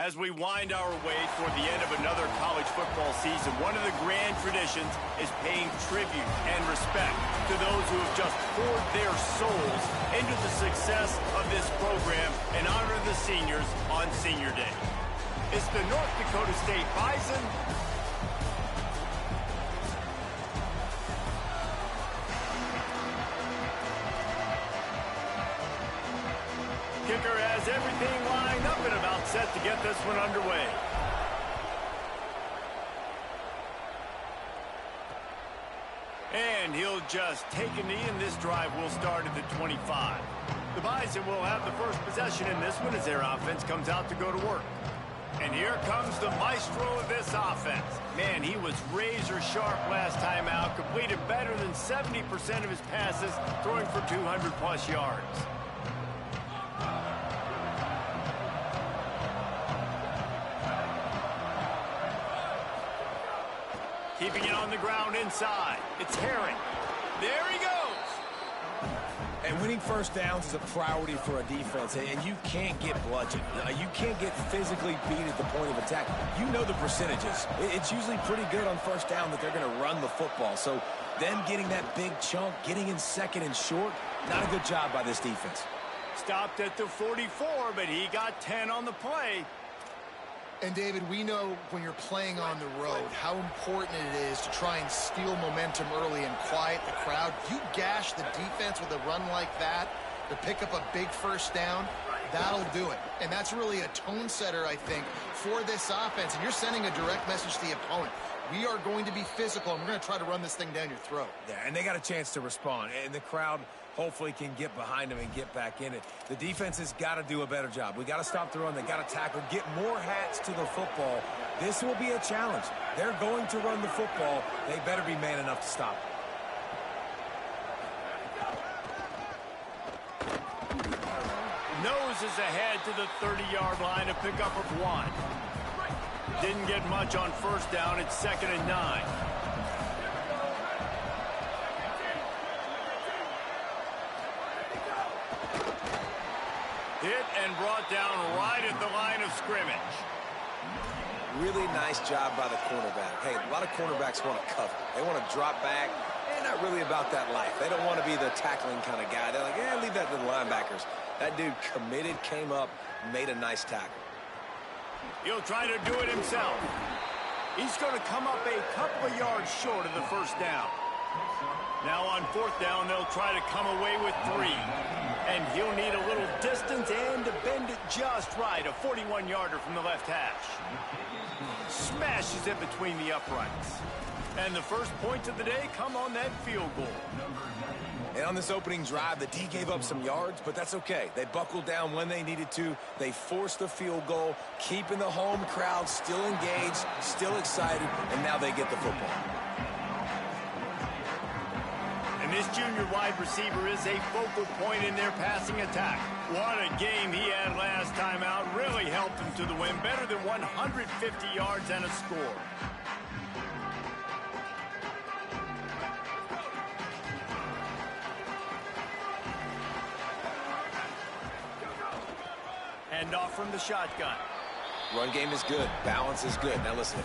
As we wind our way toward the end of another college football season, one of the grand traditions is paying tribute and respect to those who have just poured their souls into the success of this program and honor the seniors on Senior Day. It's the North Dakota State Bison. Kicker has everything lined up and about set to get this one underway. And he'll just take a knee, and this drive will start at the 25. The Bison will have the first possession in this one as their offense comes out to go to work. And here comes the maestro of this offense. Man, he was razor sharp last time out, completed better than 70% of his passes, throwing for 200-plus yards. Keeping it on the ground inside. It's Herring. There he goes. And winning first downs is a priority for a defense, and you can't get bludgeoned. You can't get physically beat at the point of attack. You know the percentages. It's usually pretty good on first down that they're going to run the football. So them getting that big chunk, getting in second and short, not a good job by this defense. Stopped at the 44, but he got 10 on the play. And, David, we know when you're playing on the road how important it is to try and steal momentum early and quiet the crowd. You gash the defense with a run like that to pick up a big first down, that'll do it. And that's really a tone setter, I think, for this offense. And you're sending a direct message to the opponent. We are going to be physical, and we're going to try to run this thing down your throat. Yeah, and they got a chance to respond. And the crowd hopefully can get behind them and get back in it. The defense has got to do a better job. We got to stop the run. They got to tackle, get more hats to the football. This will be a challenge. They're going to run the football. They better be man enough to stop it. Noses ahead to the 30-yard line to pick up of 1. Didn't get much on first down. It's 2nd and 9. Hit and brought down right at the line of scrimmage. Really nice job by the cornerback. Hey, a lot of cornerbacks want to cover. They want to drop back. They're not really about that life. They don't want to be the tackling kind of guy. They're like, yeah, leave that to the linebackers. That dude committed, came up, made a nice tackle. He'll try to do it himself. He's going to come up a couple of yards short of the first down. Now on 4th down, they'll try to come away with 3. And he'll need a little distance and to bend it just right. A 41-yarder from the left hash. Smashes it between the uprights. And the first points of the day come on that field goal. And on this opening drive, the D gave up some yards, but that's okay. They buckled down when they needed to. They forced the field goal, keeping the home crowd still engaged, still excited, and now they get the football. And this junior wide receiver is a focal point in their passing attack. What a game he had last time out. Really helped him to the win. Better than 150 yards and a score. Hand off from the shotgun. Run game is good. Balance is good. Now listen.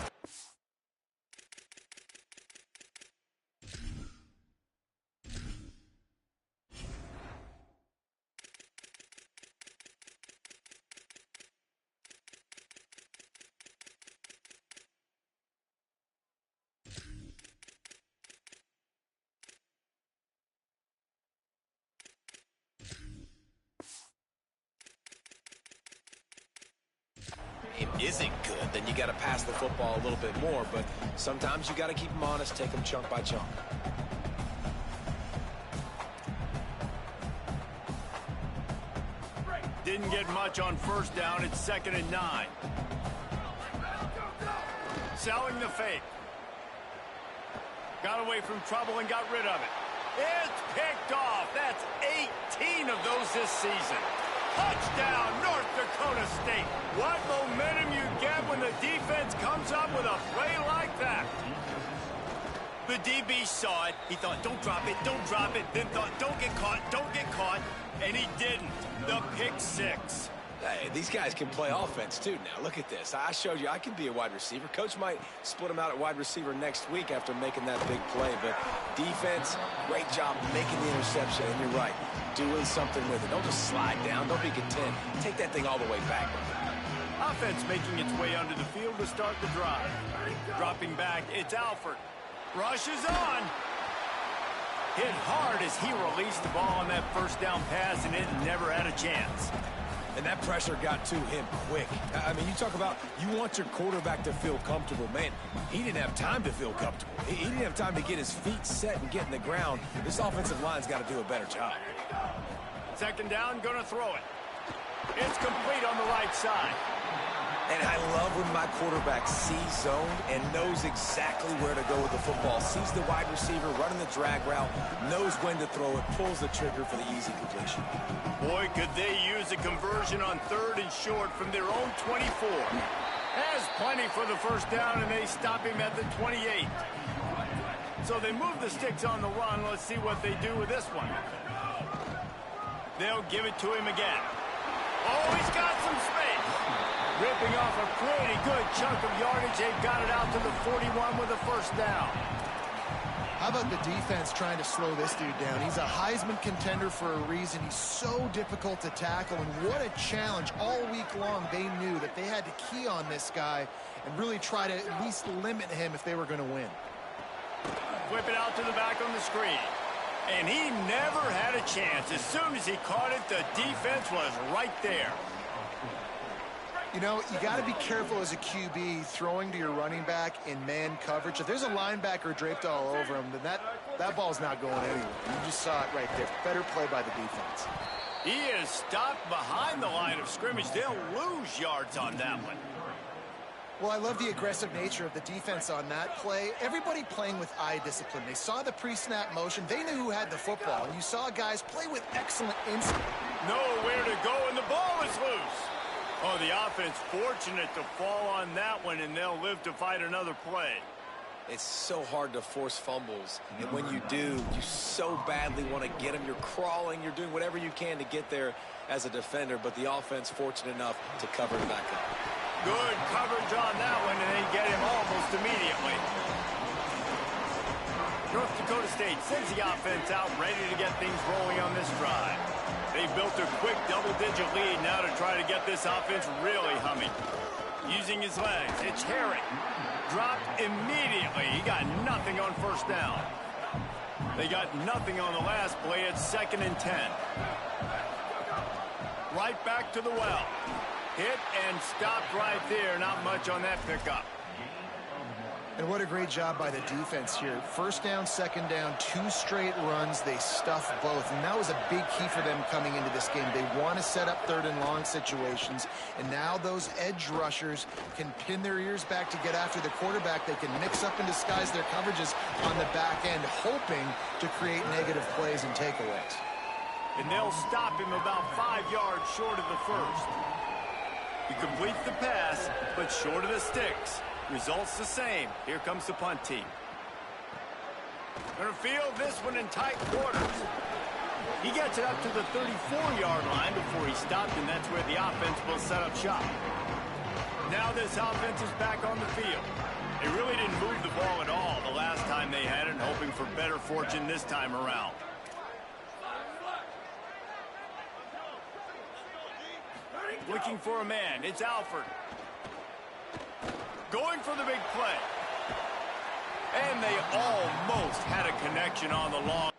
It isn't good, then you got to pass the football a little bit more, but sometimes you got to keep them honest, take them chunk by chunk. Didn't get much on first down. It's 2nd and 9. Selling the fake. Got away from trouble and got rid of it. It's picked off. That's 18 of those this season. Touchdown, North Dakota State. What momentum you get when the defense comes up with a play like that. The DB saw it. He thought, don't drop it, don't drop it. Then thought, don't get caught, and he didn't. The pick six. Hey, these guys can play offense, too, now. Look at this. I showed you I can be a wide receiver. Coach might split him out at wide receiver next week after making that big play. But defense, great job making the interception. And you're right, doing something with it. Don't just slide down. Don't be content. Take that thing all the way back. Offense making its way under the field to start the drive. Dropping back, it's Alford. Rushes on. Hit hard as he released the ball on that first down pass, and it never had a chance. And that pressure got to him quick. I mean, you talk about you want your quarterback to feel comfortable. Man, he didn't have time to feel comfortable. He didn't have time to get his feet set and get in the ground. This offensive line's got to do a better job. Second down, gonna throw it. It's complete on the right side. And I love when my quarterback sees zone and knows exactly where to go with the football. Sees the wide receiver running the drag route, knows when to throw it, pulls the trigger for the easy completion. Boy, could they use a conversion on 3rd and short from their own 24. Has plenty for the first down, and they stop him at the 28. So they move the sticks on the run. Let's see what they do with this one. They'll give it to him again. Oh, he's got some space. Ripping off a pretty good chunk of yardage. They've got it out to the 41 with a first down. How about the defense trying to slow this dude down? He's a Heisman contender for a reason. He's so difficult to tackle, and what a challenge. All week long, they knew that they had to key on this guy and really try to at least limit him if they were going to win. Whip it out to the back on the screen. And he never had a chance. As soon as he caught it, the defense was right there. You know, you got to be careful as a QB throwing to your running back in man coverage. If there's a linebacker draped all over him, then that ball's not going anywhere. You just saw it right there. Better play by the defense. He is stopped behind the line of scrimmage. They'll lose yards on that one. Well, I love the aggressive nature of the defense on that play. Everybody playing with eye discipline. They saw the pre-snap motion. They knew who had the football. And you saw guys play with excellent instinct. Nowhere to go, and the ball is loose. Oh, the offense fortunate to fall on that one, and they'll live to fight another play. It's so hard to force fumbles, and when you do, you so badly want to get them. You're crawling, you're doing whatever you can to get there as a defender, but the offense fortunate enough to cover it back up. Good coverage on that one, and they get him almost immediately. North Dakota State sends the offense out, ready to get things rolling on this drive. They built a quick double-digit lead now to try to get this offense really humming. Using his legs, it's Herring. Dropped immediately. He got nothing on first down. They got nothing on the last play. It's 2nd and 10. Right back to the well. Hit and stopped right there. Not much on that pickup. And what a great job by the defense here. First down, second down, 2 straight runs. They stuffed both. And that was a big key for them coming into this game. They want to set up 3rd and long situations. And now those edge rushers can pin their ears back to get after the quarterback. They can mix up and disguise their coverages on the back end, hoping to create negative plays and takeaways. And they'll stop him about 5 yards short of the first. He completes the pass, but short of the sticks. Results the same. Here comes the punt team. Gonna field this one in tight quarters. He gets it up to the 34-yard line before he stopped, and that's where the offense will set up shop. Now this offense is back on the field. They really didn't move the ball at all the last time they had it, hoping for better fortune this time around. Looking for a man. It's Alford. Going for the big play. And they almost had a connection on the long.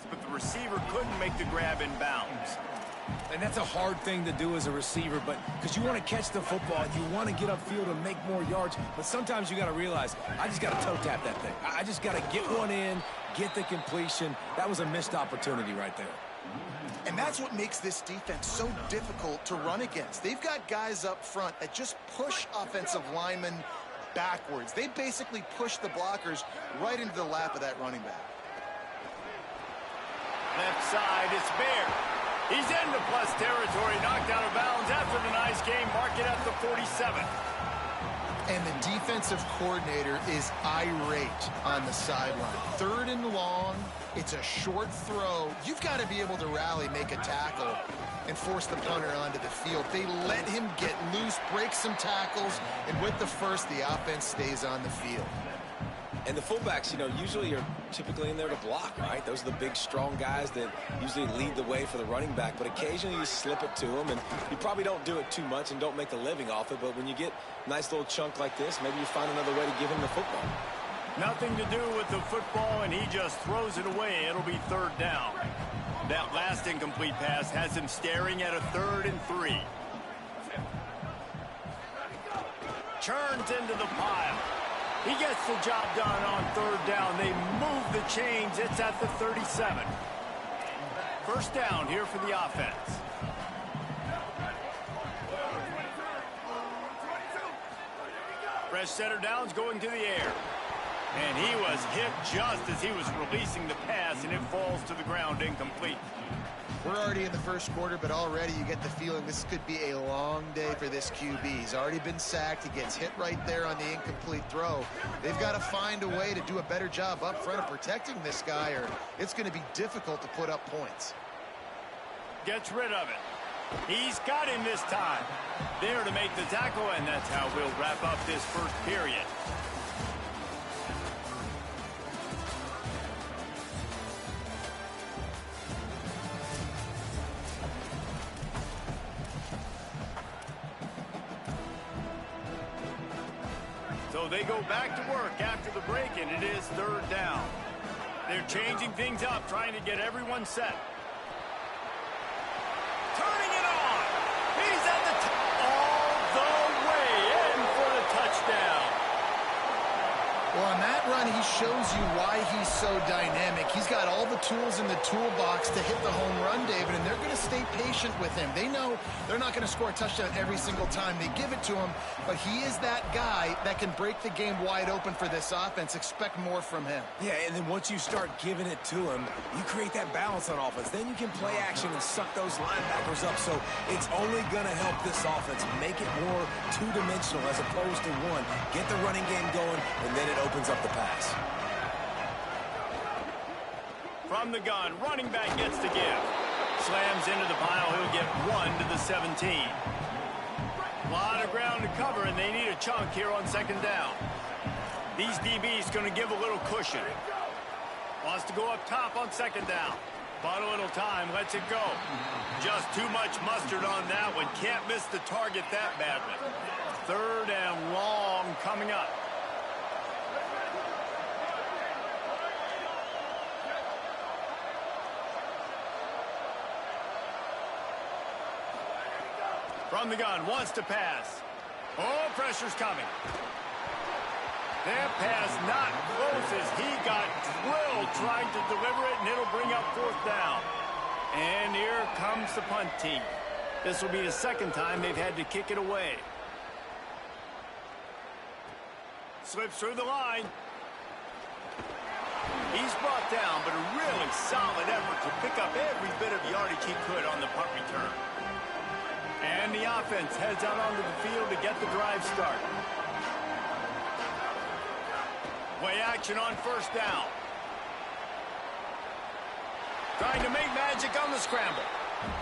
But the receiver couldn't make the grab in bounds. And that's a hard thing to do as a receiver, but because you want to catch the football, you want to get upfield and make more yards, but sometimes you got to realize, I just got to toe tap that thing. I just got to get one in, get the completion. That was a missed opportunity right there. And that's what makes this defense so difficult to run against. They've got guys up front that just push offensive linemen backwards. They basically push the blockers right into the lap of that running back. Left side, it's Bear. He's into plus territory, knocked out of bounds after the nice game. Mark it at the 47. And the defensive coordinator is irate on the sideline. 3rd and long, it's a short throw. You've got to be able to rally, make a tackle, and force the punter onto the field. They let him get loose, break some tackles, and with the first, the offense stays on the field. And the fullbacks, you know, usually are typically in there to block, right? Those are the big, strong guys that usually lead the way for the running back. But occasionally you slip it to them, and you probably don't do it too much and don't make a living off it. But when you get a nice little chunk like this, maybe you find another way to give him the football. Nothing to do with the football, and he just throws it away. It'll be 3rd down. That last incomplete pass has him staring at a 3rd and 3. Churns into the pile. He gets the job done on 3rd down. They move the chains. It's at the 37. 1st down here for the offense. Fresh center downs going to the air. And he was hit just as he was releasing the pass, and it falls to the ground incomplete. We're already in the 1st quarter, but already you get the feeling this could be a long day for this QB. He's already been sacked. He gets hit right there on the incomplete throw. They've got to find a way to do a better job up front of protecting this guy, or it's going to be difficult to put up points. Gets rid of it. He's got him this time. There to make the tackle, and that's how we'll wrap up this 1st period. So they go back to work after the break, and it is 3rd down. They're changing things up, trying to get everyone set. Turning it on. He's at the all the way in for the touchdown. Well, on that run, he shows you why he's so dynamic. He's got all the tools in the toolbox to hit the home run, David, and they're going to stay patient with him. They know they're not going to score a touchdown every single time they give it to him, but he is that guy that can break the game wide open for this offense. Expect more from him. Yeah, and then once you start giving it to him, you create that balance on offense. Then you can play action and suck those linebackers up. So it's only going to help this offense make it more two-dimensional as opposed to one. Get the running game going, and then it opens up the pass. From the gun, running back gets to give. Slams into the pile. He'll get 1 to the 17. A lot of ground to cover, and they need a chunk here on 2nd down. These DBs going to give a little cushion. Wants to go up top on 2nd down. Bought a little time, lets it go. Just too much mustard on that one. Can't miss the target that badly. 3rd and long coming up. From the gun, wants to pass. Oh, pressure's coming. That pass not close as he got drilled trying to deliver it, and it'll bring up 4th down. And here comes the punt team. This will be the 2nd time they've had to kick it away. Slips through the line. He's brought down, but a really solid effort to pick up every bit of yardage he could on the punt return. And the offense heads out onto the field to get the drive started. Play action on 1st down. Trying to make magic on the scramble.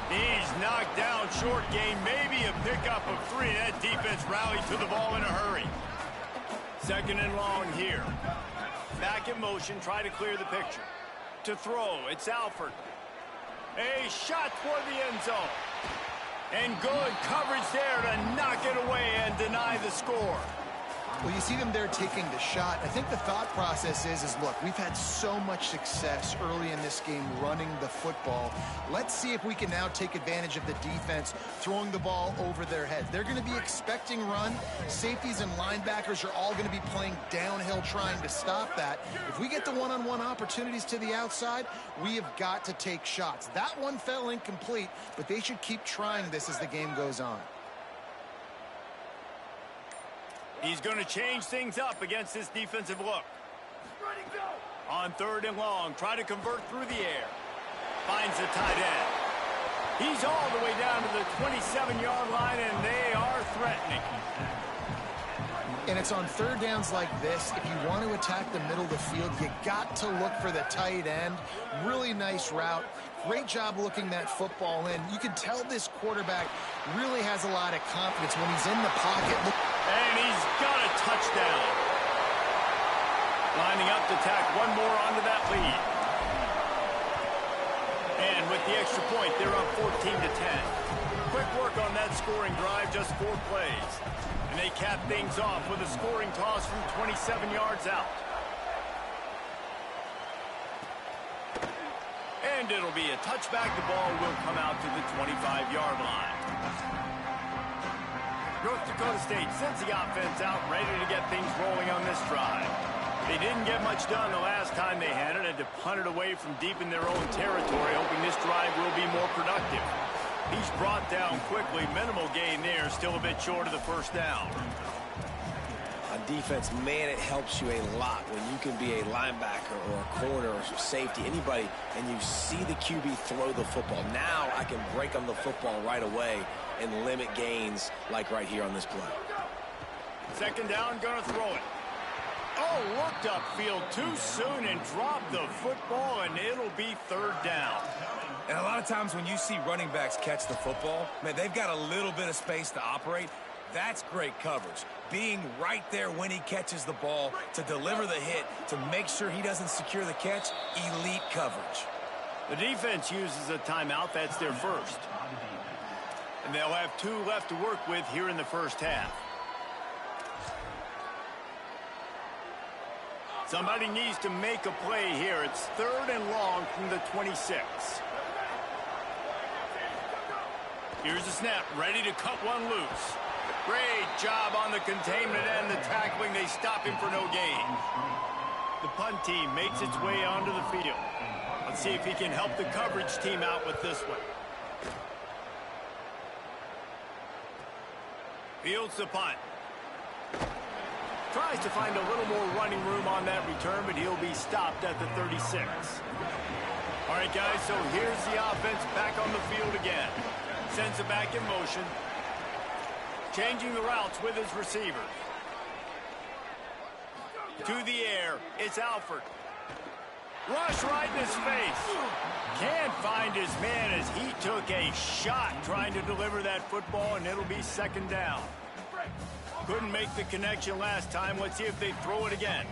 He's knocked down short gain, maybe a pickup of 3. That defense rallied to the ball in a hurry. 2nd and long here. Back in motion, try to clear the picture. To throw, it's Alford. A shot toward the end zone. And good coverage there to knock it away and deny the score. Well, you see them there taking the shot. I think the thought process is look, we've had so much success early in this game running the football. Let's see if we can now take advantage of the defense throwing the ball over their heads. They're going to be expecting run. Safeties and linebackers are all going to be playing downhill trying to stop that. If we get the one-on-one opportunities to the outside, we have got to take shots. That one fell incomplete, but they should keep trying this as the game goes on. He's going to change things up against this defensive look. On 3rd and long, try to convert through the air. Finds the tight end. He's all the way down to the 27-yard line, and they are threatening. And it's on 3rd downs like this. If you want to attack the middle of the field, you got to look for the tight end. Really nice route. Great job looking that football in. You can tell this quarterback really has a lot of confidence when he's in the pocket. And he's got a touchdown. Lining up to tack one more onto that lead. And with the extra point, they're up 14-10. Quick work on that scoring drive, just 4 plays. And they cap things off with a scoring toss from 27 yards out. And it'll be a touchback. The ball will come out to the 25-yard line. North Dakota State sends the offense out, ready to get things rolling on this drive. They didn't get much done the last time they had it, and to punt it away from deep in their own territory, hoping this drive will be more productive. He's brought down quickly. Minimal gain there, still a bit short of the 1st down. On defense, man, it helps you a lot when you can be a linebacker or a corner or safety, anybody, and you see the QB throw the football. Now I can break on the football right away and limit gains like right here on this play. 2nd down, gonna throw it. Oh, looked upfield too soon and dropped the football, and it'll be 3rd down. And a lot of times when you see running backs catch the football, man, they've got a little bit of space to operate. That's great coverage. Being right there when he catches the ball to deliver the hit, to make sure he doesn't secure the catch, elite coverage. The defense uses a timeout. That's their 1st. And they'll have 2 left to work with here in the 1st half. Somebody needs to make a play here. It's 3rd and long from the 26. Here's the snap, ready to cut one loose. Great job on the containment and the tackling. They stop him for no gain. The punt team makes its way onto the field. Let's see if he can help the coverage team out with this one. Fields the punt. Tries to find a little more running room on that return, but he'll be stopped at the 36. All right, guys, so here's the offense back on the field again. Sends it back in motion. Changing the routes with his receivers. To the air, it's Alford. Rush right in his face. Can't find his man as he took a shot trying to deliver that football, and it'll be 2nd down. Couldn't make the connection last time. Let's see if they throw it again.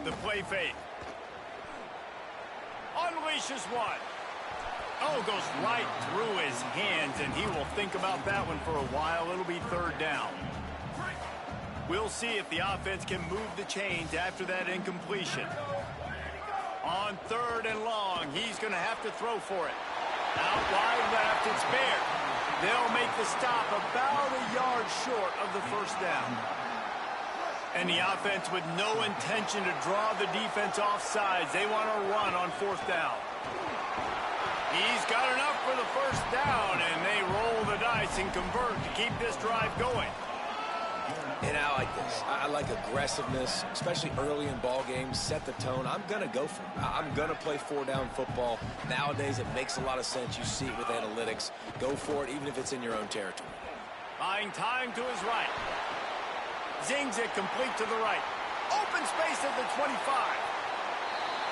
The play fake. Unleashes one. Oh, goes right through his hands, and he will think about that one for a while. It'll be 3rd down. We'll see if the offense can move the chains after that incompletion. On 3rd and long, he's going to have to throw for it. Out wide left, it's Bear. They'll make the stop about a yard short of the 1st down. And the offense with no intention to draw the defense off sides. They want to run on 4th down. He's got enough for the 1st down, and they roll the dice and convert to keep this drive going. And I like this. I like aggressiveness, especially early in ball games. Set the tone. I'm going to go for it. I'm going to play 4-down football. Nowadays, it makes a lot of sense. You see it with analytics. Go for it, even if it's in your own territory. Buying time to his right. Zings it complete to the right. Open space at the 25.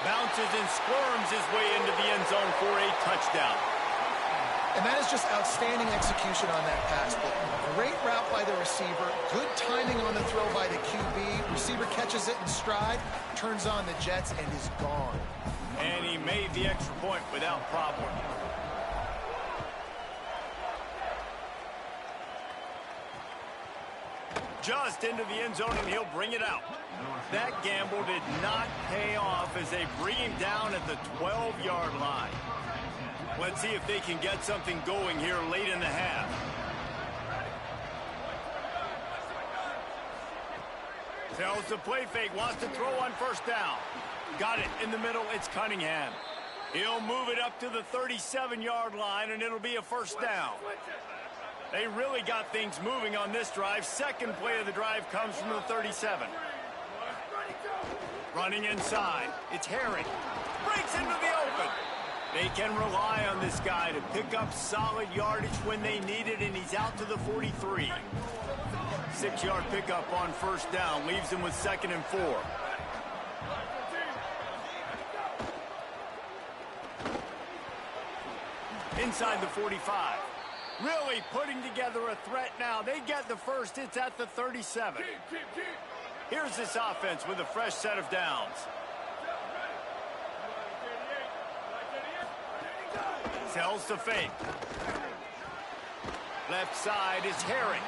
Bounces and squirms his way into the end zone for a touchdown. And that is just outstanding execution on that pass play. Great route by the receiver. Good timing on the throw by the QB. Receiver catches it in stride, turns on the jets, and is gone. And he made the extra point without problem. just into the end zone, and he'll bring it out. That gamble did not pay off as they bring him down at the 12-yard line. Let's see if they can get something going here late in the half. Tells the play fake, wants to throw on first down. Got it in the middle, it's Cunningham. He'll move it up to the 37-yard line, and it'll be a first down. They really got things moving on this drive. Second play of the drive comes from the 37. Running inside, it's Herring. Breaks into the open. They can rely on this guy to pick up solid yardage when they need it, and he's out to the 43. 6-yard pickup on first down leaves him with 2nd and 4. Inside the 45. Really putting together a threat now. They get the first. It's at the 37. Here's this offense with a fresh set of downs. Tells the fake. Left side is Herring.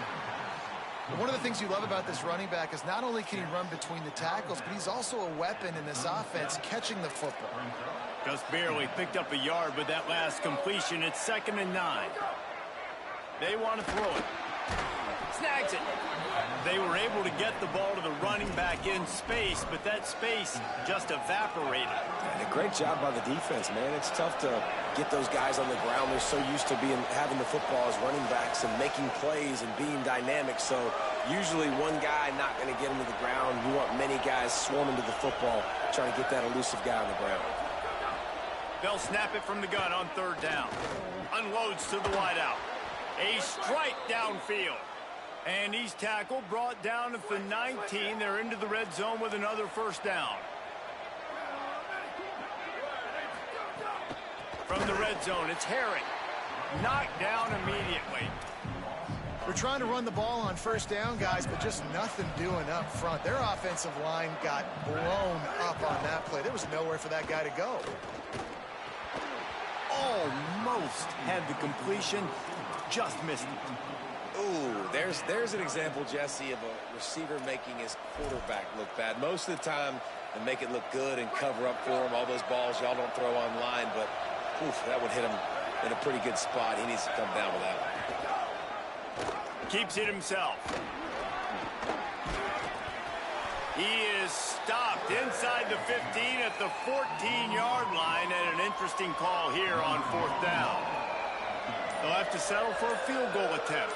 One of the things you love about this running back is not only can he run between the tackles, but he's also a weapon in this offense, catching the football. Just barely picked up a yard with that last completion. It's 2nd and 9. They want to throw it. Snags it. They were able to get the ball to the running back in space, but that space just evaporated. And a great job by the defense, man. It's tough to get those guys on the ground. They're so used to having the football as running backs and making plays and being dynamic. So usually one guy not going to get him to the ground. You want many guys swarming to the football, trying to get that elusive guy on the ground. They'll snap it from the gun on 3rd down. Unloads to the wideout. A strike downfield. And he's tackled, brought down at the 19. They're into the red zone with another first down. From the red zone, it's Herring. Knocked down immediately. We're trying to run the ball on first down, guys, but just nothing doing up front. Their offensive line got blown up on that play. There was nowhere for that guy to go. Almost had the completion, just missed it. Ooh, there's an example, Jesse, of a receiver making his quarterback look bad. Most of the time, they make it look good and cover up for him. All those balls y'all don't throw online, but oof, that would hit him in a pretty good spot. He needs to come down with that one. Keeps it himself. He is stopped inside the 15 at the 14-yard line, and an interesting call here on 4th down. They'll have to settle for a field goal attempt.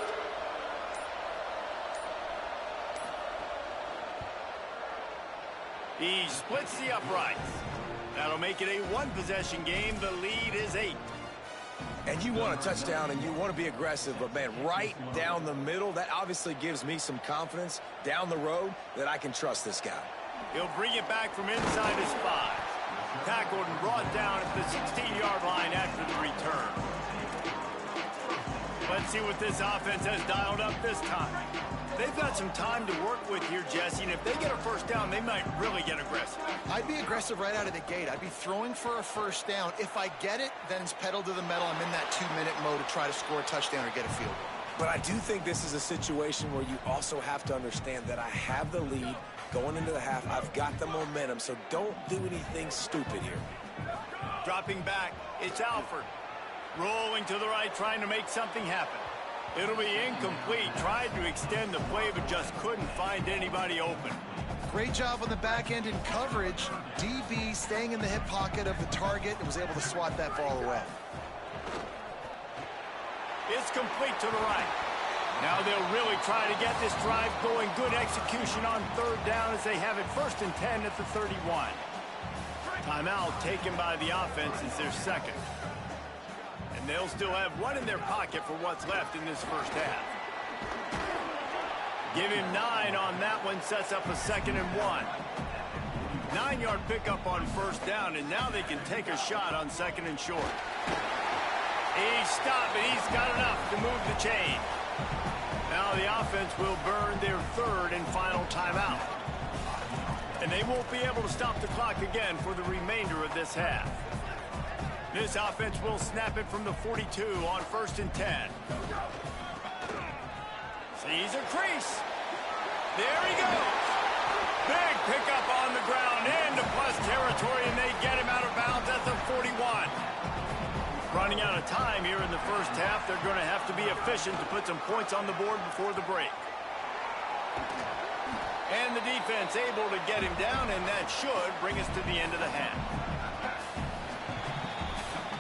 He splits the uprights. That'll make it a one-possession game. The lead is 8. And you want a touchdown and you want to be aggressive, but, man, right down the middle, that obviously gives me some confidence down the road that I can trust this guy. He'll bring it back from inside his 5. Tackled and brought down at the 16-yard line after the return. Let's see what this offense has dialed up this time. They've got some time to work with here, Jesse, and if they get a first down, they might really get aggressive. I'd be aggressive right out of the gate. I'd be throwing for a first down. If I get it, then it's pedal to the metal. I'm in that 2-minute mode to try to score a touchdown or get a field goal. But I do think this is a situation where you also have to understand that I have the lead going into the half. I've got the momentum, so don't do anything stupid here. Dropping back, it's Alford. Rolling to the right, trying to make something happen. It'll be incomplete. Tried to extend the play, but just couldn't find anybody open. Great job on the back end in coverage. DB staying in the hip pocket of the target and was able to swat that ball away. It's complete to the right. Now they'll really try to get this drive going. Good execution on 3rd down as they have it 1st and 10 at the 31. Timeout taken by the offense is their 2nd. And they'll still have one in their pocket for what's left in this first half. Give him 9 on that one, sets up a 2nd and 1. 9-yard pickup on 1st down, and now they can take a shot on 2nd and short. He stopped, and he's got enough to move the chain. Now the offense will burn their 3rd and final timeout. And they won't be able to stop the clock again for the remainder of this half. This offense will snap it from the 42 on 1st and 10. Sees a crease. There he goes. Big pickup on the ground into plus territory, and they get him out of bounds at the 41. Running out of time here in the first half. They're going to have to be efficient to put some points on the board before the break. And the defense able to get him down, and that should bring us to the end of the half.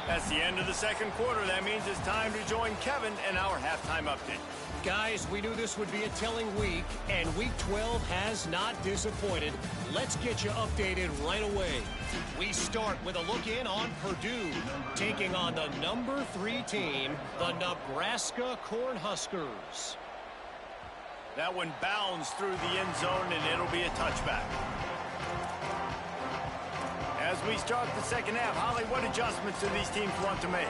That's the end of the second quarter. That means it's time to join Kevin and our halftime update. Guys, we knew this would be a telling week, and Week 12 has not disappointed. Let's get you updated right away. We start with a look in on Purdue, taking on the number 3 team, the Nebraska Cornhuskers. That one bounds through the end zone, and it'll be a touchback. As we start the second half, Holly, what adjustments do these teams want to make?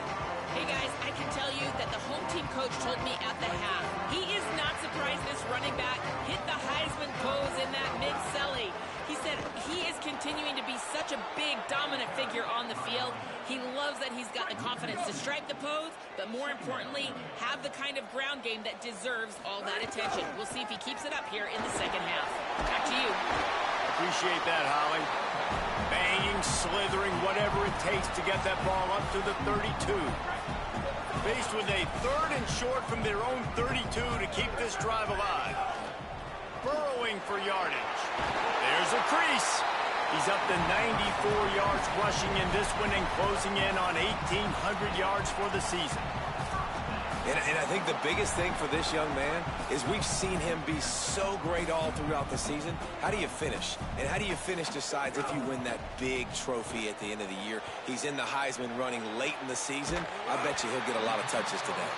Hey, guys, I can tell you that the home team coach told me at the half, he is not surprised this running back hit the Heisman pose in that mid-celly. He said he is continuing to be such a big, dominant figure on the field. He loves that he's got the confidence to strike the pose, but more importantly, have the kind of ground game that deserves all that attention. We'll see if he keeps it up here in the second half. Back to you. Appreciate that, Holly. Banging, slithering, whatever it takes to get that ball up to the 32. Faced with a 3rd and short from their own 32 to keep this drive alive. Burrowing for yardage. There's a crease. He's up to 94 yards rushing in this one and closing in on 1,800 yards for the season. And I think the biggest thing for this young man is we've seen him be so great all throughout the season. How do you finish? And how do you finish decides if you win that big trophy at the end of the year. He's in the Heisman running late in the season. I bet you he'll get a lot of touches today.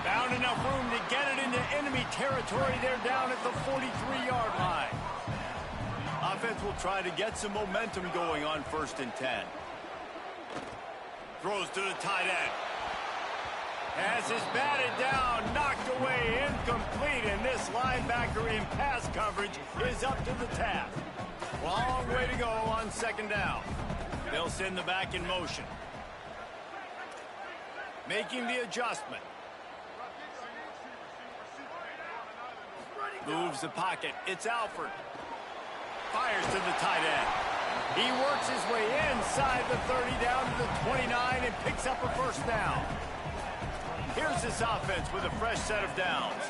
Found enough room to get it into enemy territory. They're down at the 43-yard line. Offense will try to get some momentum going on 1st and 10. Throws to the tight end. Has his batted down, knocked away, incomplete, and this linebacker in pass coverage is up to the task. Long way to go on 2nd down. They'll send the back in motion. Making the adjustment. Moves the pocket. It's Alford. Fires to the tight end. He works his way inside the 30 down to the 29 and picks up a 1st down. Here's this offense with a fresh set of downs.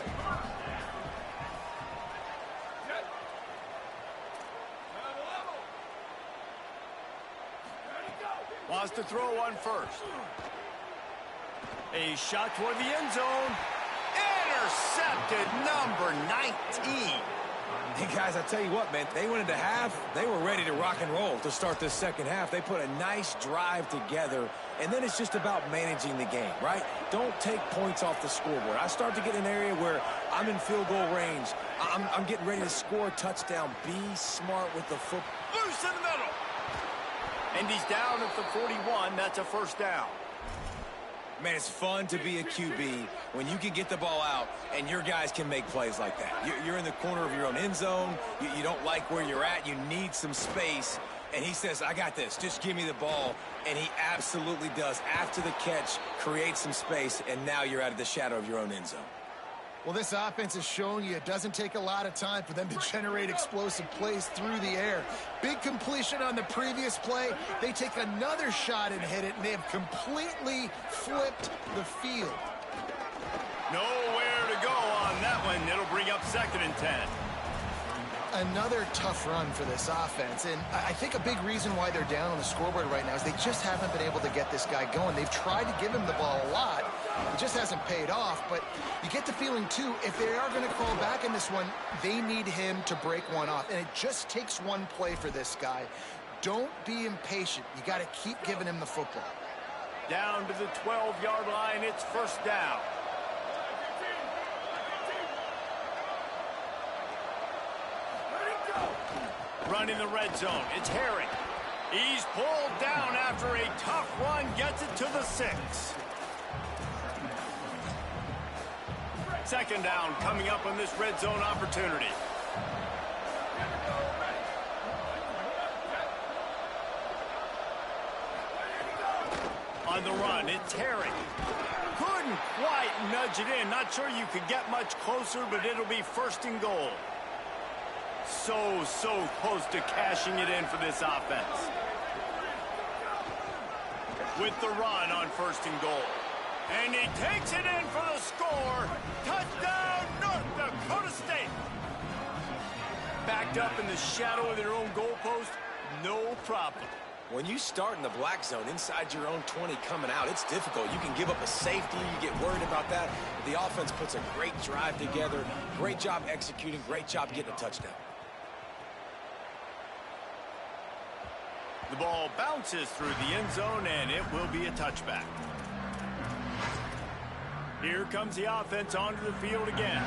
Wants to throw on 1st. A shot toward the end zone. Intercepted, number 19. Hey, guys, I tell you what, man, they went into half. They were ready to rock and roll to start this second half. They put a nice drive together, and then it's just about managing the game, right? Don't take points off the scoreboard. I start to get an area where I'm in field goal range. I'm getting ready to score a touchdown. Be smart with the football. Loose in the middle. And he's down at the 41. That's a 1st down. Man, it's fun to be a QB when you can get the ball out and your guys can make plays like that. You're in the corner of your own end zone. You don't like where you're at. You need some space. And he says, I got this. Just give me the ball. And he absolutely does. After the catch, create some space, and now you're out of the shadow of your own end zone. Well, this offense has shown you it doesn't take a lot of time for them to generate explosive plays through the air. Big completion on the previous play. They take another shot and hit it, and they have completely flipped the field. Nowhere to go on that one. It'll bring up 2nd and 10. Another tough run for this offense, and I think a big reason why they're down on the scoreboard right now is they just haven't been able to get this guy going. They've tried to give him the ball a lot. It just hasn't paid off, but you get the feeling, too, if they are going to crawl back in this one, they need him to break one off, and it just takes one play for this guy. Don't be impatient. You got to keep giving him the football. Down to the 12-yard line, it's 1st down. Running the red zone. It's Herring. He's pulled down after a tough run. Gets it to the 6. 2nd down coming up on this red zone opportunity. On the run, it's Herring. Couldn't quite nudge it in. Not sure you could get much closer, but it'll be 1st and goal. so close to cashing it in for this offense. With the run on 1st and goal. And he takes it in for the score. Touchdown, North Dakota State. Backed up in the shadow of their own goalpost, no problem. When you start in the black zone inside your own 20 coming out, it's difficult. You can give up a safety. You get worried about that. But the offense puts a great drive together. Great job executing. Great job getting a touchdown. The ball bounces through the end zone, and it will be a touchback. Here comes the offense onto the field again.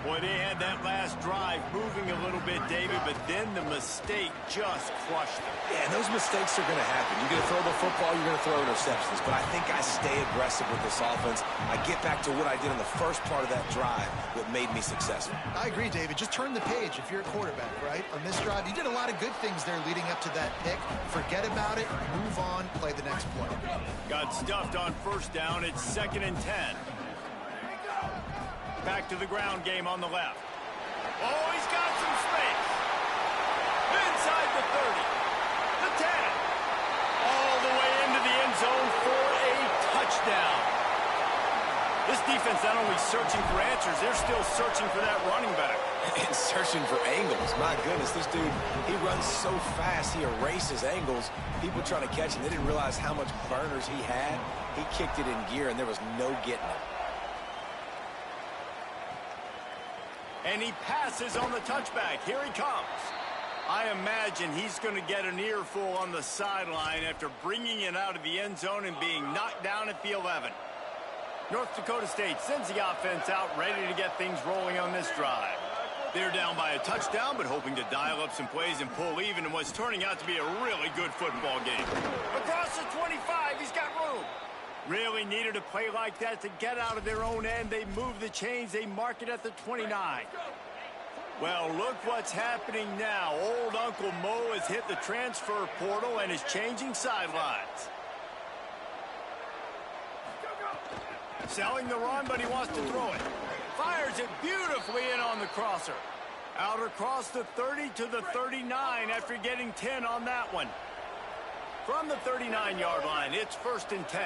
Boy, they had that last drive moving a little bit, David, but then the mistake just crushed them. Yeah, and those mistakes are going to happen. You're going to throw the football, you're going to throw interceptions. But I think I stay aggressive with this offense. I get back to what I did in the first part of that drive that made me successful. I agree, David. Just turn the page if you're a quarterback, right? On this drive, you did a lot of good things there leading up to that pick. Forget about it, move on, play the next play. Got stuffed on 1st down. It's 2nd and 10. Back to the ground game on the left. Oh, he's got some space. Inside the 30. The 10. All the way into the end zone for a touchdown. This defense not only searching for answers, they're still searching for that running back. And searching for angles. My goodness, this dude, he runs so fast, he erases angles. People trying to catch him, they didn't realize how much burners he had. He kicked it in gear, and there was no getting him. And he passes on the touchback. Here he comes. I imagine he's going to get an earful on the sideline after bringing it out of the end zone and being knocked down at the 11. North Dakota State sends the offense out, ready to get things rolling on this drive. They're down by a touchdown, but hoping to dial up some plays and pull even in what's turning out to be a really good football game. Across the 25, he's got room. Really needed a play like that to get out of their own end. They move the chains. They mark it at the 29. Well, look what's happening now. Old Uncle Mo has hit the transfer portal and is changing sidelines. Selling the run, but he wants to throw it. Fires it beautifully in on the crosser. Out across the 30 to the 39 after getting 10 on that one. From the 39-yard line, it's 1st and 10.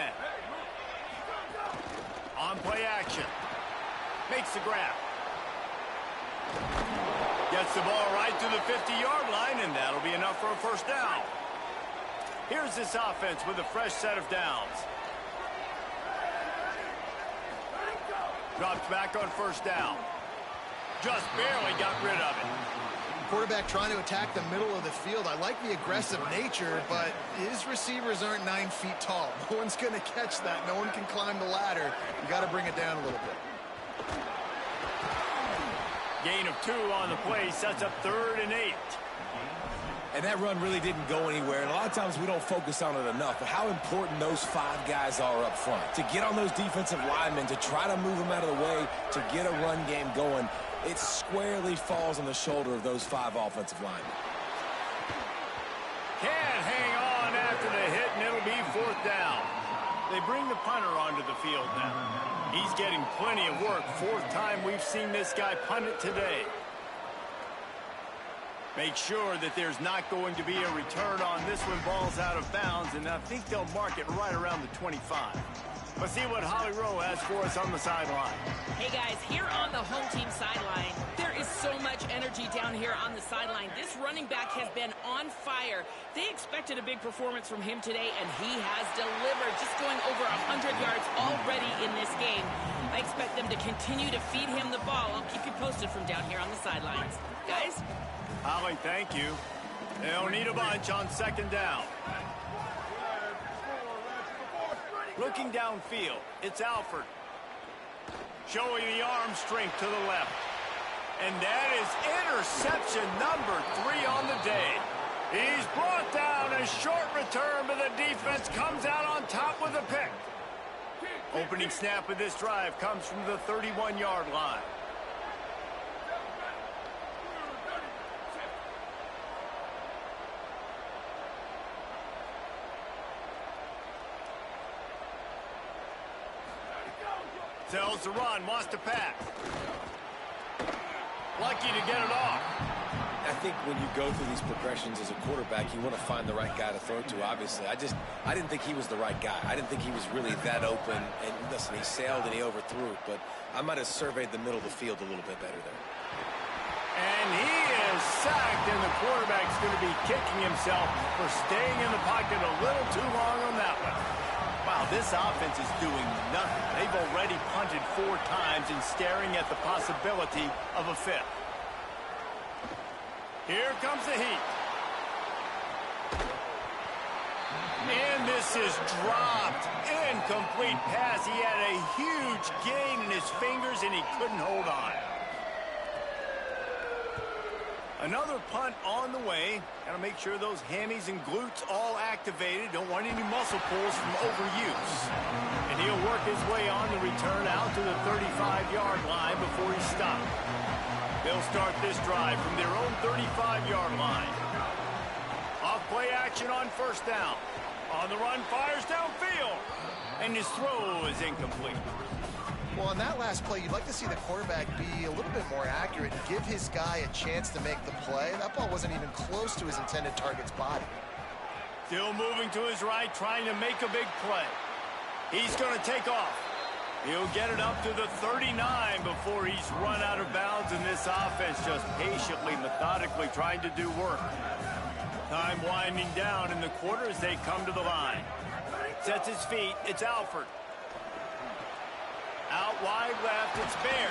On play action. Makes the grab. Gets the ball right to the 50-yard line, and that'll be enough for a 1st down. Here's this offense with a fresh set of downs. Drops back on 1st down. Just barely got rid of it. Quarterback trying to attack the middle of the field. I like the aggressive nature, but his receivers aren't 9 feet tall. No one's going to catch that. No one can climb the ladder. You got to bring it down a little bit. Gain of 2 on the play sets up 3rd and 8. And that run really didn't go anywhere. And a lot of times we don't focus on it enough. But how important those 5 guys are up front. To get on those defensive linemen, to try to move them out of the way, to get a run game going. It squarely falls on the shoulder of those 5 offensive linemen. Can't hang on after the hit, and it'll be 4th down. They bring the punter onto the field now. He's getting plenty of work. 4th time we've seen this guy punt it today. Make sure that there's not going to be a return on this one. Ball's out of bounds, and I think they'll mark it right around the 25. Let's see what Holly Rowe has for us on the sideline. Hey, guys, here on the home team sideline, there is so much energy down here on the sideline. This running back has been on fire. They expected a big performance from him today, and he has delivered, just going over 100 yards already in this game. I expect them to continue to feed him the ball. I'll keep you posted from down here on the sidelines. Guys? Holly, thank you. They'll need a bunch on 2nd down. Looking downfield, it's Alford. Showing the arm strength to the left. And that is interception number 3 on the day. He's brought down a short return, but the defense comes out on top with a pick. Opening snap of this drive comes from the 31-yard line. Tells the run, wants to pass. Lucky to get it off. I think when you go through these progressions as a quarterback, you want to find the right guy to throw to, obviously. I didn't think he was the right guy. I didn't think he was really that open. And listen, he sailed and he overthrew it, but I might have surveyed the middle of the field a little bit better there. And he is sacked, and the quarterback's going to be kicking himself for staying in the pocket a little too long on that one. Wow, this offense is doing nothing. They've already punted 4 times and staring at the possibility of a 5th. Here comes the heat. And this is dropped. Incomplete pass. He had a huge gain in his fingers, and he couldn't hold on. Another punt on the way. Got to make sure those hammies and glutes all activated. Don't want any muscle pulls from overuse. And he'll work his way on the return out to the 35-yard line before he's stopped. They'll start this drive from their own 35-yard line. Off play action on first down. On the run, fires downfield. And his throw is incomplete. Well, on that last play, you'd like to see the quarterback be a little bit more accurate and give his guy a chance to make the play. That ball wasn't even close to his intended target's body. Still moving to his right, trying to make a big play. He's going to take off. He'll get it up to the 39 before he's run out of bounds, and this offense just patiently, methodically trying to do work. Time winding down in the quarter as they come to the line. Sets his feet. It's Alford. Out wide left, it's Bear.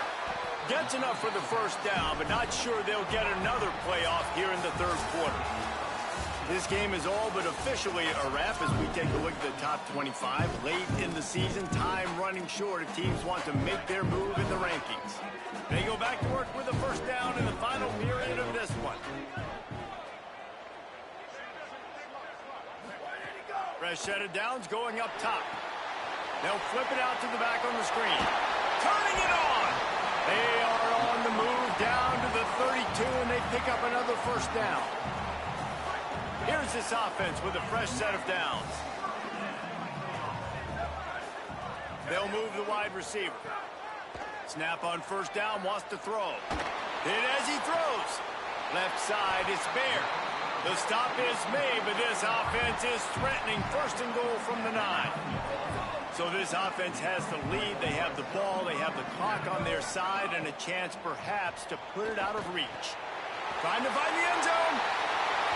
Gets enough for the first down, but not sure they'll get another playoff here in the third quarter. This game is all but officially a wrap as we take a look at the top 25. Late in the season, time running short if teams want to make their move in the rankings. They go back to work with the first down in the final period of this one. Fresh set of downs going up top. They'll flip it out to the back on the screen. Turning it on! They are on the move down to the 32, and they pick up another first down. Here's this offense with a fresh set of downs. They'll move the wide receiver. Snap on first down, wants to throw. Hit as he throws. Left side, it's Bear. The stop is made, but this offense is threatening. First and goal from the 9. So this offense has the lead. They have the ball. They have the clock on their side and a chance perhaps to put it out of reach. Trying to find the end zone.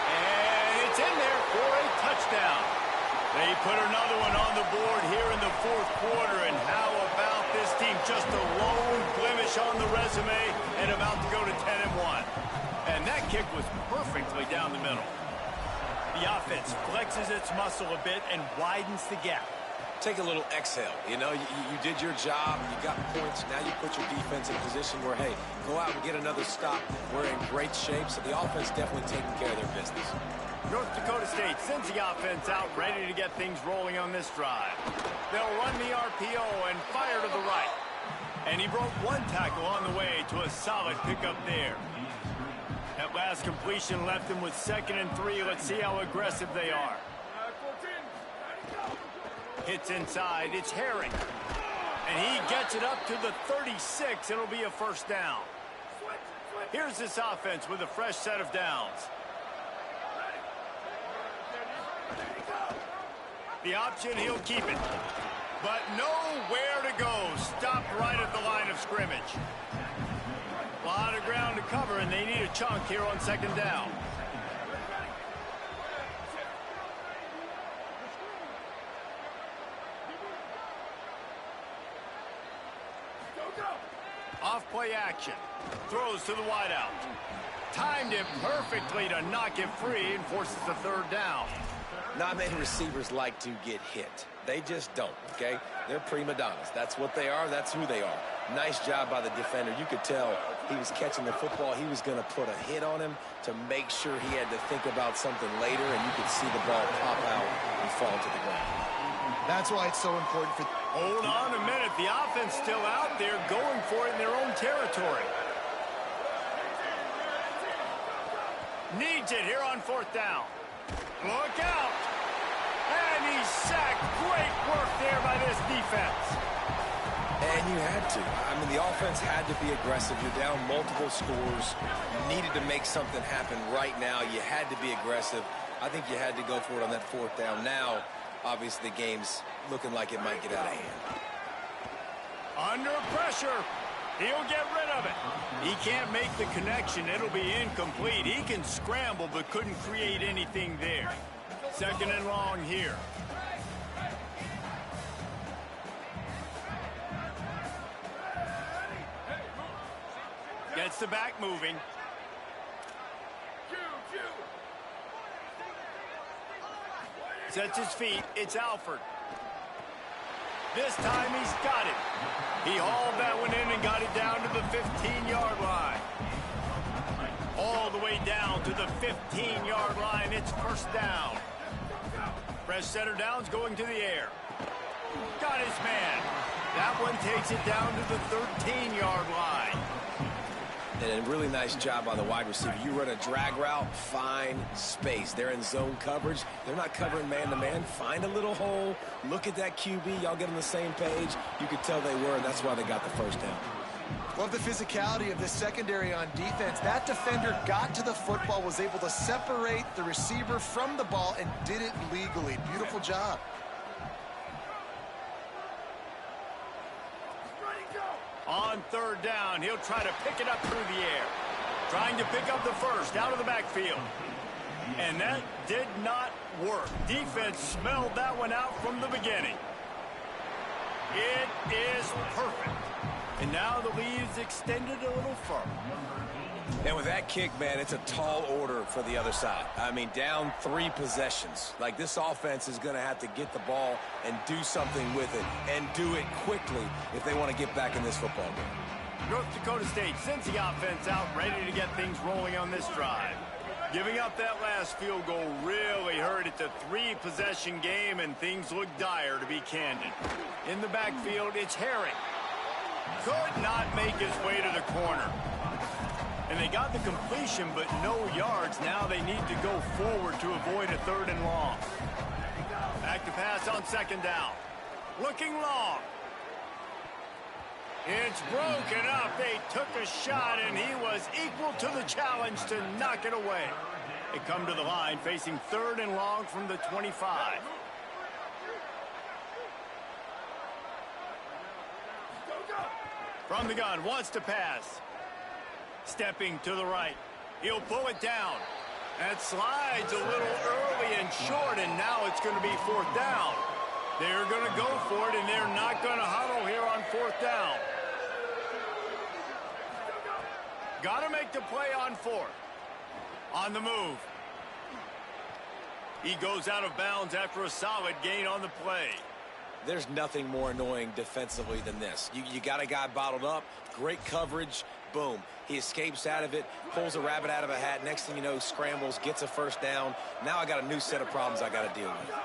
And it's in there for a touchdown. They put another one on the board here in the fourth quarter. And how about this team? Just a lone blemish on the resume and about to go to 10-1. And that kick was perfectly down the middle. The offense flexes its muscle a bit and widens the gap. Take a little exhale. You know, you did your job. You got points. Now you put your defense in position where, hey, go out and get another stop. We're in great shape, so the offense definitely taking care of their business. North Dakota State sends the offense out, ready to get things rolling on this drive. They'll run the RPO and fire to the right. And he broke one tackle on the way to a solid pickup there. That last completion left them with 2nd and 3. Let's see how aggressive they are. Hits inside, it's Herring. And he gets it up to the 36. It'll be a first down. Here's this offense with a fresh set of downs. The option, he'll keep it. But nowhere to go. Stopped right at the line of scrimmage. A lot of ground to cover, and they need a chunk here on 2nd down. Off play action. Throws to the wideout. Timed it perfectly to knock it free and forces the 3rd down. Not many receivers like to get hit. They just don't, okay? They're prima donnas. That's what they are. That's who they are. Nice job by the defender. You could tell he was catching the football. He was going to put a hit on him to make sure he had to think about something later, and you could see the ball pop out and fall to the ground. That's why it's so important for... Hold on a minute. The offense still out there going for it in their own territory. Needs it here on 4th down. Look out. And he's sacked. Great work there by this defense. And you had to. I mean, the offense had to be aggressive. You're down multiple scores. You needed to make something happen right now. You had to be aggressive. I think you had to go for it on that fourth down. Now, obviously, the game's looking like it might get out of hand. Under pressure. He'll get rid of it. He can't make the connection. It'll be incomplete. He can scramble, but couldn't create anything there. Second and long here. Gets the back moving. Sets his feet. It's Alford. This time he's got it. He hauled that one in and got it down to the 15-yard line. All the way down to the 15-yard line. It's first down. Fresh setter downs going to the air. Got his man. That one takes it down to the 13-yard line. And a really nice job by the wide receiver. You run a drag route, find space. They're in zone coverage. They're not covering man-to-man. Find a little hole. Look at that QB. Y'all get on the same page. You could tell they were, and that's why they got the first down. Love the physicality of this secondary on defense. That defender got to the football, was able to separate the receiver from the ball, and did it legally. Beautiful job. On third down, he'll try to pick it up through the air. Trying to pick up the first out of the backfield. And that did not work. Defense smelled that one out from the beginning. It is perfect. And now the lead is extended a little further. And with that kick, man, it's a tall order for the other side. I mean, down 3 possessions. Like, this offense is going to have to get the ball and do something with it, and do it quickly if they want to get back in this football game. North Dakota State sends the offense out, ready to get things rolling on this drive. Giving up that last field goal really hurt. It's a 3-possession game, and things look dire, to be candid. In the backfield, it's Herring. Could not make his way to the corner. And they got the completion, but no yards. Now they need to go forward to avoid a third and long. Back to pass on second down. Looking long. It's broken up. They took a shot, and he was equal to the challenge to knock it away. They come to the line, facing third and long from the 25. From the gun, wants to pass. Stepping to the right. He'll pull it down. That slides a little early and short, and now it's going to be fourth down. They're going to go for it, and they're not going to huddle here on fourth down. Got to make the play on fourth. On the move. He goes out of bounds after a solid gain on the play. There's nothing more annoying defensively than this. You got a guy bottled up, great coverage, boom. He escapes out of it, pulls a rabbit out of a hat. Next thing you know, scrambles, gets a first down. Now I got a new set of problems I got to deal with.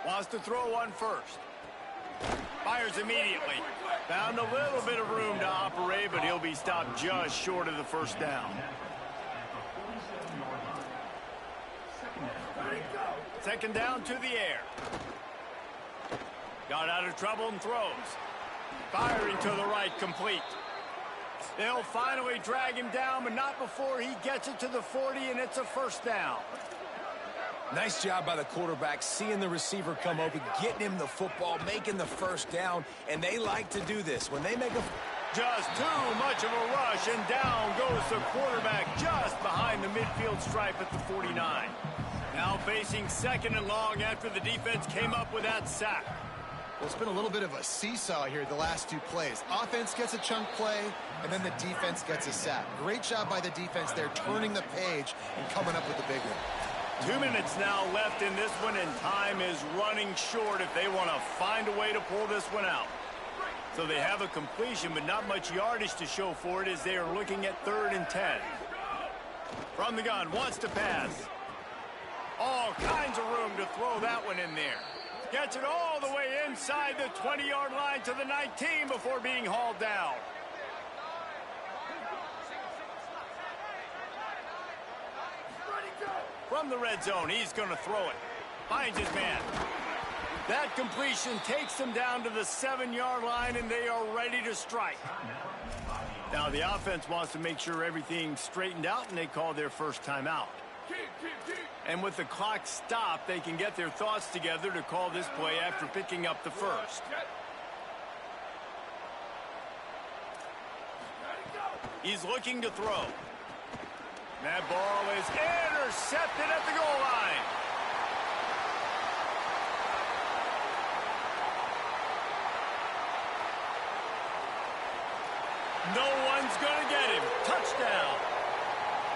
Wants to throw one first. Fires immediately. Found a little bit of room to operate, but he'll be stopped just short of the first down. Second down to the air. Got out of trouble and throws. Firing to the right, complete. They'll finally drag him down, but not before he gets it to the 40, and it's a first down. Nice job by the quarterback, seeing the receiver come open, getting him the football, making the first down, and they like to do this. When they make a... Just too much of a rush, and down goes the quarterback just behind the midfield stripe at the 49. Now facing second and long after the defense came up with that sack. Well, it's been a little bit of a seesaw here the last 2 plays. Offense gets a chunk play, and then the defense gets a sack. Great job by the defense there, turning the page and coming up with the big one. 2 minutes now left in this one, and time is running short if they want to find a way to pull this one out. So they have a completion, but not much yardage to show for it as they are looking at 3rd and 10. From the gun, wants to pass. All kinds of room to throw that one in there. Gets it all the way inside the 20-yard line to the 19 before being hauled down. From the red zone, he's going to throw it. Finds his man. That completion takes them down to the 7-yard line, and they are ready to strike. Now the offense wants to make sure everything's straightened out, and they call their first timeout. And with the clock stopped, they can get their thoughts together to call this play after picking up the first. He's looking to throw. That ball is intercepted at the goal line. No one's going to get him. Touchdown.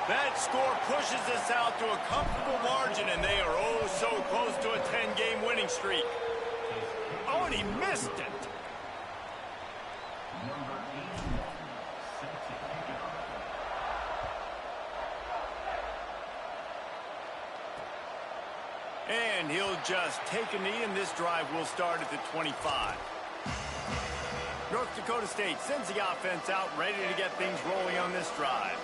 That score pushes us out to a comfortable margin, and they are oh so close to a 10-game winning streak. Oh, and he missed it. And he'll just take a knee, and this drive will start at the 25. North Dakota State sends the offense out, ready to get things rolling on this drive.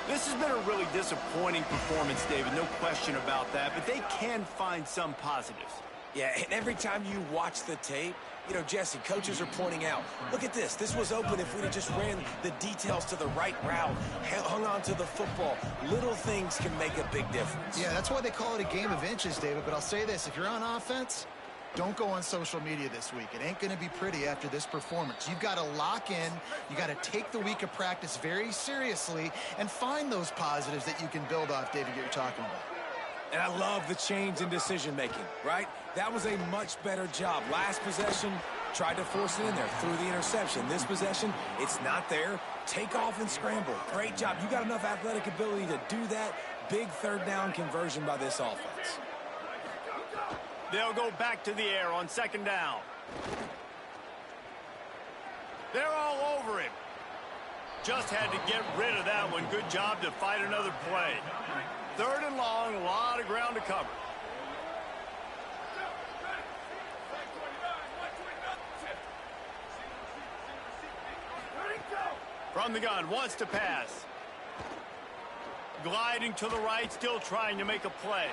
This has been a really disappointing performance, David, no question about that, but they can find some positives. Yeah, and every time you watch the tape, you know, Jesse, coaches are pointing out, look at this. This was open if we'd have just ran the details to the right route, hung on to the football. Little things can make a big difference. Yeah, that's why they call it a game of inches, David. But I'll say this, if you're on offense, don't go on social media this week. It ain't going to be pretty after this performance. You've got to lock in. You got to take the week of practice very seriously and find those positives that you can build off, David, that you're talking about. And I love the change in decision-making, right? That was a much better job. Last possession, tried to force it in there, threw the interception. This possession, it's not there. Take off and scramble. Great job. You got enough athletic ability to do that. Big third down conversion by this offense. They'll go back to the air on second down. They're all over him. Just had to get rid of that one. Good job to fight another play. Third and long, a lot of ground to cover. From the gun, wants to pass. Gliding to the right, still trying to make a play.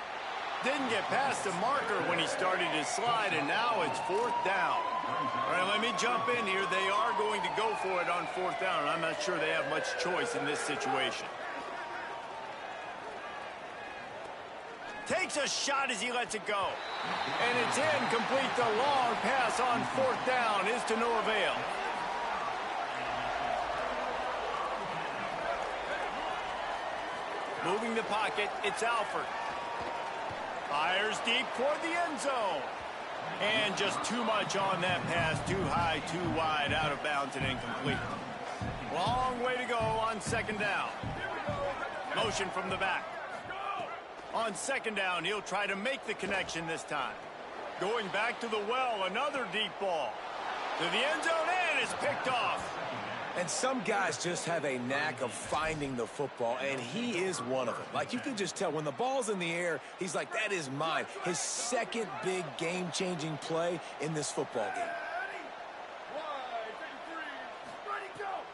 Didn't get past the marker when he started his slide, and now it's fourth down. All right, let me jump in here. They are going to go for it on fourth down, and I'm not sure they have much choice in this situation. Takes a shot as he lets it go. And it's incomplete. The long pass on fourth down is to no avail. Moving the pocket, it's Alford. Fires deep toward the end zone. And just too much on that pass. Too high, too wide, out of bounds and incomplete. Long way to go on second down. Motion from the back. On second down, he'll try to make the connection this time. Going back to the well, another deep ball. To the end zone, and is picked off. And some guys just have a knack of finding the football, and he is one of them. Like, you can just tell when the ball's in the air, he's like, that is mine. His second big game-changing play in this football game.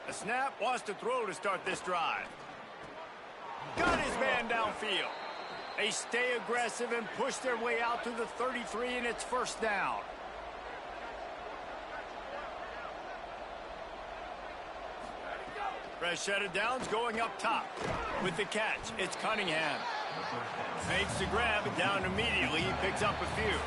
A snap, wants to throw to start this drive. Got his man downfield. They stay aggressive and push their way out to the 33, and it's first down. Fresh set of downs going up top. With the catch, it's Cunningham. Makes the grab, down immediately. He picks up a few.